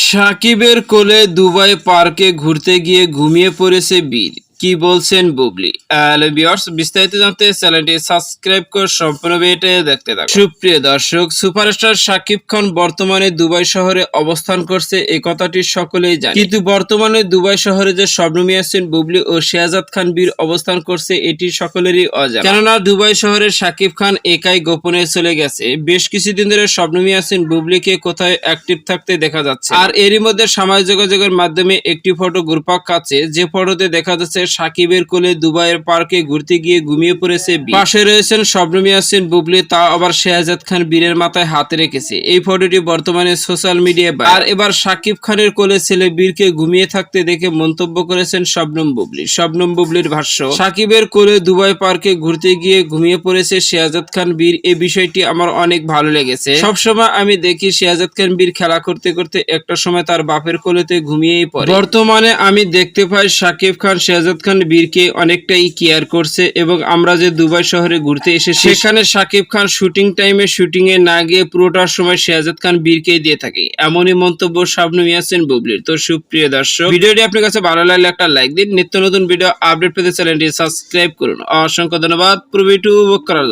সাকিবের কোলে দুবাই পার্কে ঘুরতে গিয়ে ঘুমিয়ে পড়েছে বীর, কি বলছেন বুবলি। হ্যালো ভিউয়ার্স, বিস্তারিত জানতে চ্যানেলটি সাবস্ক্রাইব করে সম্পূর্ণ ভিডিওটি দেখতে থাকুন। সুপ্রিয় দর্শক, সুপারস্টার সাকিব খান বর্তমানে দুবাই শহরে অবস্থান করছে এই কথাটি সকলেই জানে, কিন্তু বর্তমানে দুবাই শহরে যে শবনম ইয়াসমিন বুবলি ও শেহজাদ খান বীর অবস্থান করছে এটি সকলেরই অজানা। কেননা দুবাই শহরে সাকিব খান একাই গোপনে চলে গেছে। বেশ কিছুদিন ধরে শবনম ইয়াসমিন বুবলিকে কোথায় অ্যাক্টিভ থাকতে দেখা যাচ্ছে, আর এরই মধ্যে সামাজিক যোগাযোগের মাধ্যমে একটি ফটো ঘুরপাক খাচ্ছে, যে ফটোতে দেখা যাচ্ছে সাকিবের কোলে দুবাইয়ের পার্কে ঘুরতে গিয়ে ঘুমিয়ে পড়েছে বীর। পাশে রয়েছেন শবনম ইয়াসমিন বুবলি, তা আবার শেহজাদ খান বীরের মাথায় হাত রেখেছে। এই ফটোটি বর্তমানে সোশ্যাল মিডিয়ায় আর এবার সাকিব খানের কোলে ছেলে বীরকে ঘুমিয়ে থাকতে দেখে মন্তব্য করেছেন শবনম বুবলি। শবনম বুবলির ভাষ্য, সাকিবের কোলে দুবাই পার্কে ঘুরতে গিয়ে ঘুমিয়ে পড়েছে শেহজাদ খান বীর, এই বিষয়টি আমার অনেক ভালো লেগেছে। সবসময় আমি দেখি শেহজাদ খান বীর খেলা করতে করতে একটা সময় তার বাপের কোলেতে ঘুমিয়েই পড়ে। বর্তমানে আমি দেখতে পাই সাকিব খান শেহজাদ খান বীরকে অনেকটাই কেয়ার করছে, এবং আমরা যে দুবাই শহরে ঘুরতে এসেছি সেখানে সাকিব খান শুটিং টাইমে শুটিং এ না গিয়ে পুরোটার সময় শেহজাদ খান বীরকে দিয়ে থাকে, এমনই মন্তব্য শবনম ইয়াসমিন বুবলির। তো সুপ্রিয় দর্শক, ভিডিওটি আপনার কাছে ভালো লাগলে একটা লাইক দিন। নিত্য নতুন ভিডিও আপডেট পেতে চ্যানেলটি সাবস্ক্রাইব করুন। অসংখ্য ধন্যবাদ পুরো ভিডিও উপভোগ করার জন্য।